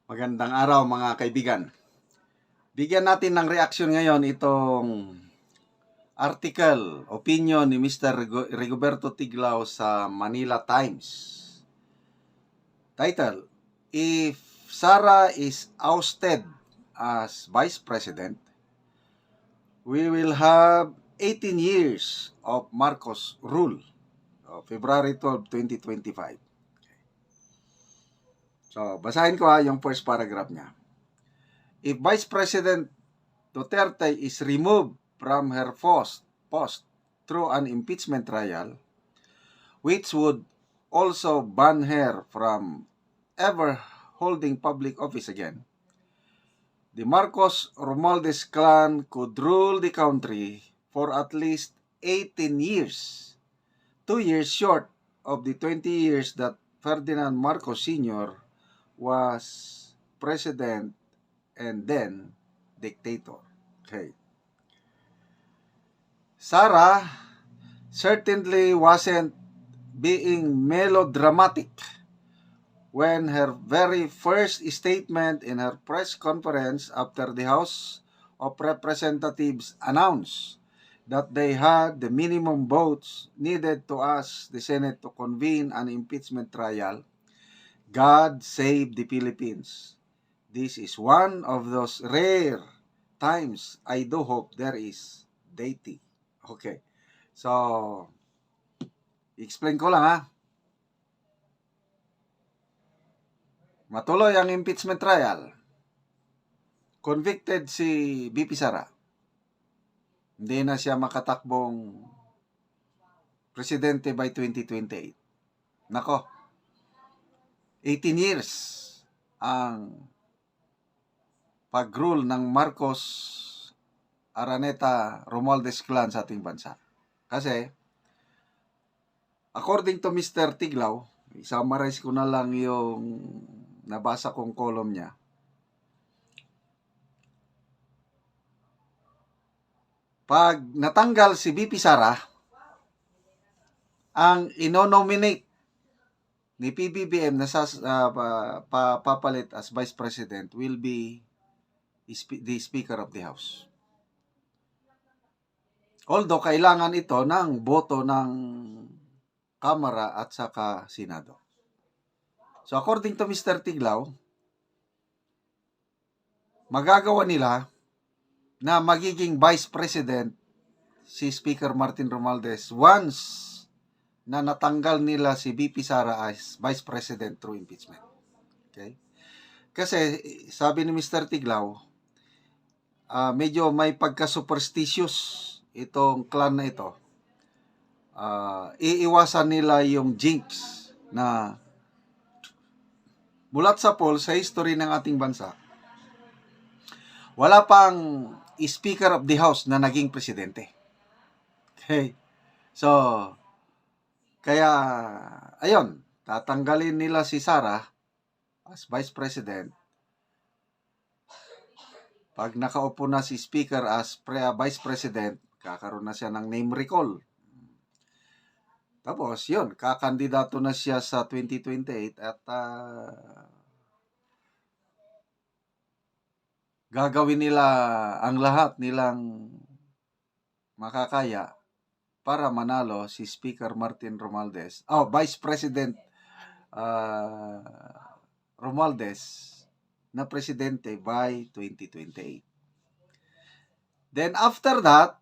Magandang araw mga kaibigan. Bigyan natin ng reaksyon ngayon itong article, opinion ni Mr. Rigoberto Tiglao sa Manila Times. Title, If Sara is ousted as Vice President, we will have 18 years of Marcos rule. February 12, 2025. So, basahin ko yung first paragraph niya. If Vice President Duterte is removed from her post through an impeachment trial, which would also ban her from ever holding public office again, the Marcos Romualdez clan could rule the country for at least 18 years, 2 years short of the 20 years that Ferdinand Marcos Sr. was president and then dictator. Okay. Sara certainly wasn't being melodramatic when her very first statement in her press conference after the House of Representatives announced that they had the minimum votes needed to ask the Senate to convene an impeachment trial. God save the Philippines. This is one of those rare times I do hope there is deity. Okay. So, explain ko lang ha. Matuloy ang impeachment trial. Convicted si BP Sara. Hindi na siya makatakbong presidente by 2028. Nako. 18 years ang pag-rule ng Marcos Araneta Romualdez clan sa ating bansa. Kasi, according to Mr. Tiglao, i-summarize ko na lang yung nabasa kong column niya. Pag natanggal si BP Sara, ang inonominate ni PBBM na papalit as Vice President will be the Speaker of the House. Although kailangan ito ng boto ng Kamara at saka Senado. So according to Mr. Tiglao, magagawa nila na magiging Vice President si Speaker Martin Romualdez once na natanggal nila si BP Sara as Vice President through impeachment. Okay? Kasi sabi ni Mr. Tiglao, medyo may pagka-superstitious itong clan na ito. Iiwasan nila yung jinx na bulat sa poll sa history ng ating bansa. Wala pang Speaker of the House na naging presidente. Okay? So, kaya, ayun, tatanggalin nila si Sara as Vice President. Pag nakaupo na si Speaker as Vice President, kakaroon na siya ng name recall. Tapos, yun, kakandidato na siya sa 2028 at gagawin nila ang lahat nilang makakaya para manalo si Speaker Martin Romualdez. Vice President Romualdez na presidente by 2028. Then after that,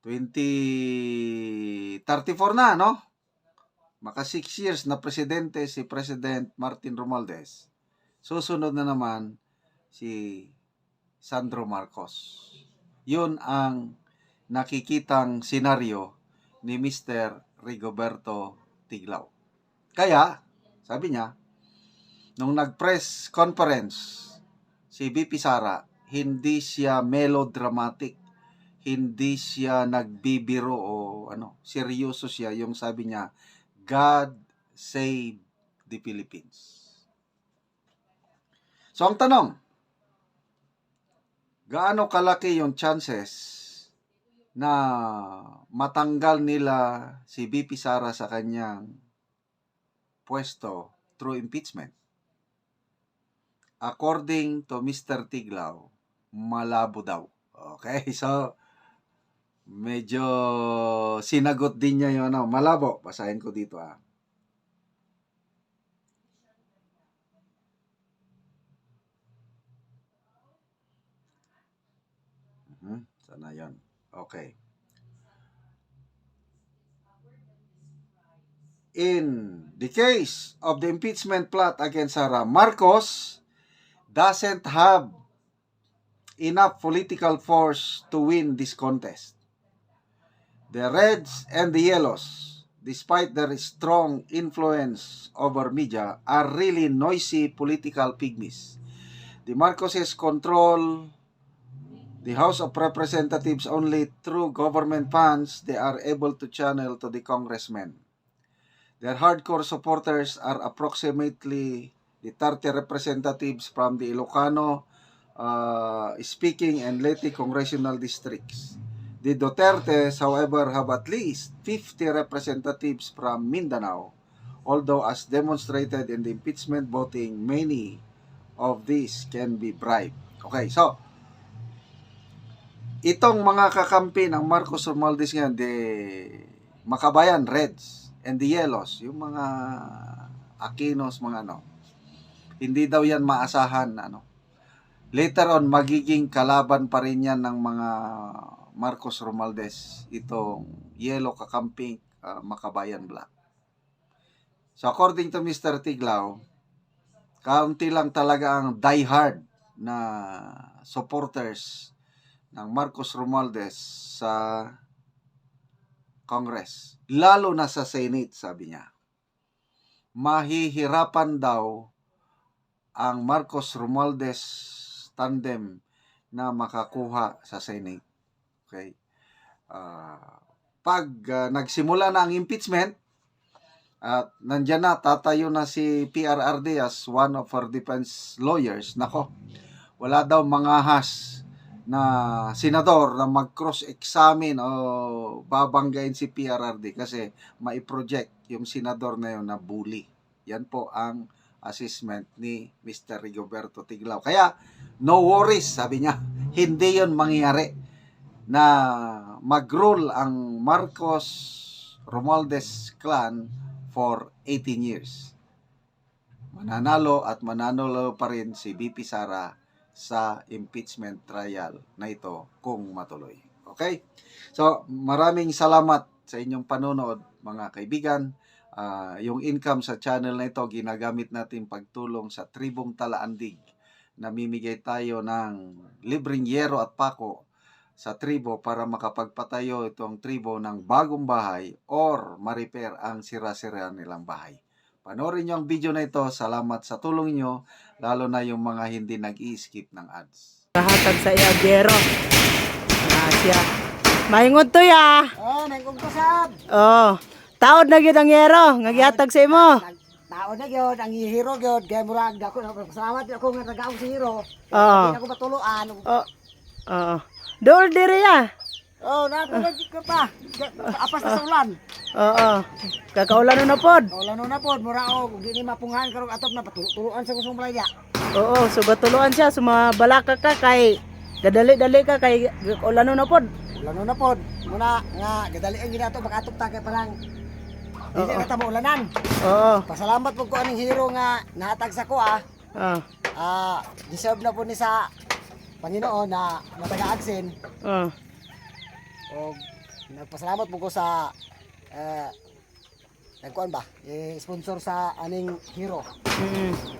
2034 na, no? Maka 6 years na presidente si President Martin Romualdez. Susunod na naman si Sandro Marcos. Yun ang nakikitang senaryo ni Mr. Rigoberto Tiglao. Kaya, sabi niya, nung nag-press conference si BP Sara, hindi siya melodramatic, hindi siya nagbibiro o seryoso siya. Yung sabi niya, God save the Philippines. So ang tanong, gaano kalaki yung chances na matanggal nila si BP Sara sa kanyang pwesto through impeachment. According to Mr. Tiglaw, malabo daw. Okay, so medyo sinagot din niya yung malabo. Basahin ko dito Sana yun. Okay. In the case of the impeachment plot against Sara, Marcos doesn't have enough political force to win this contest. The Reds and the Yellows, despite their strong influence over media, are really noisy political pygmies. The Marcoses control the House of Representatives only through government funds they are able to channel to the congressmen. Their hardcore supporters are approximately the 30 representatives from the Ilocano speaking and Leyte congressional districts. The Dutertes, however, have at least 50 representatives from Mindanao, although as demonstrated in the impeachment voting, many of these can be bribed. Okay, so itong mga kakampi ng Marcos Romualdez ngayon, the Makabayan, Reds, and the Yellows, yung mga Aquinos, mga hindi daw yan maasahan, later on, magiging kalaban pa rin yan ng mga Marcos Romualdez, itong Yellow kakamping Makabayan Black. So, according to Mr. Tiglaw, kaunti lang talaga ang diehard na supporters ng Marcos Romualdez sa Congress, lalo na sa Senate, sabi niya. Mahihirapan daw ang Marcos Romualdez tandem na makakuha sa Senate. Okay? Pag nagsimula na ang impeachment, at nandyan na, tatayo na si PRRD as one of our defense lawyers, nako, wala daw mangahas na senador na mag-cross-examine o babanggain si PRRD kasi mai-project yung senador na yun na bully. Yan po ang assessment ni Mr. Rigoberto Tiglaw. Kaya, no worries, sabi niya, hindi yun mangyayari na mag-rule ang Marcos Romualdez clan for 18 years. Mananalo at mananalo pa rin si BP Sara sa impeachment trial na ito kung matuloy. Okay? So, maraming salamat sa inyong panonood, mga kaibigan. Yung income sa channel na ito, ginagamit natin pagtulong sa Tribong Talaandig. Namimigay tayo ng libreng yero at pako sa tribo para makapagpatayo itong tribo ng bagong bahay or ma-repair ang sira-sira nilang bahay. Panoorin nyo ang video na ito. Salamat sa tulong nyo, lalo na yung mga hindi nag-i-skip ng ads. Kahatag sa Iagero. Siya. Mahingon to ya. Nangkong kasab. Taod na gyud ang yero, ngagihatag sa imo. Taon na gyud ang hero gyud kay murag dako salamat ako nga nagaong si hero. Oo. Ako matuluan. Oo. Dol diri ya. Nakulog ka pa. Apas na sa ulan. Oo. Kakaulan na pod. Ulan na pod mura og di ni mapungahan karong atop na patuluan sa kusong playa. Oo, so gatuluan siya sumabalaka ka kay gadali-dali ka kay ulan na pod. Ulan na pod. Muna nga gadali ang ginato makatop ta kay parang hindi na tamo ulanan. Oo. Pasalamat po ko aning hero nga nahatag sa ko deserve na po ni sa Panginoon na mataga-aksin. O nagpasalamat po ko sa nagkuan ba? Sponsor sa aning hero.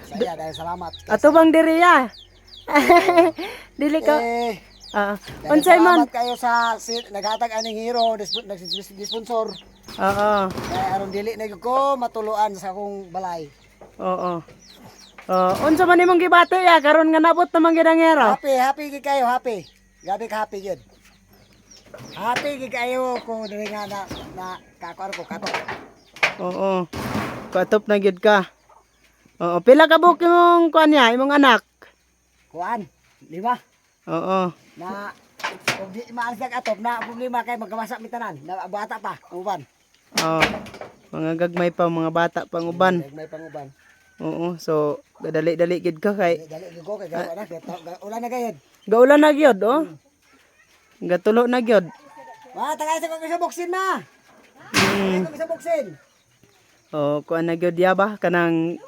Sa iya dahil salamat. Ato bang diri ya? Dili ka. Unsay man? Salamat kayo sa naghatag aning hero, sponsor. Oo. Kaya aron dili na ko matuluan sa akong balay. Oo. Unsa man imong gibati ya karon nga nabot naman gid ang hero? Happy gid kayo, happy. Gabi ka happy gid. Happy gid kayo ko diri nga na kakuan ko kato. Oo. Katop na gid ka. Oo, pila ka buok imong kuan niya, imong anak? Kuan, 5. Oo. Na kung di maansag atop na problema kay magkawasa mi tanan. Na bata pa, uban. Oo. Mga gagmay pa mga bata pang uban. May panguban. Oo, so dali-dali gid ka kay Dali ko kay gawa na kay ulan na gayud. gaulan na gyud oh. Gatulo na gyud. Ma, tagay sa kong isa buksin ma. Mm. Kong isa buksin. Oh, kuan na gyud ya ba kanang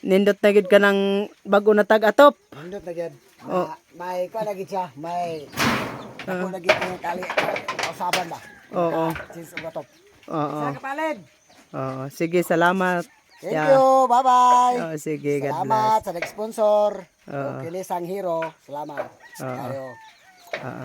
nindot na gyud kanang bago na tag-atop. Nindot na gyud. Oh. May ko lagi siya, may ako lagi yung kali usaban ba. Oo. Sis ugatop. Oo. Sa kapalid. Oo, sige, salamat. Thank Yeah. you. Bye-bye. Oh, sige, God Salamat bless. sa nag-sponsor. Oo. Kilisang Hero. Salamat. Oo. Tayo. Oo.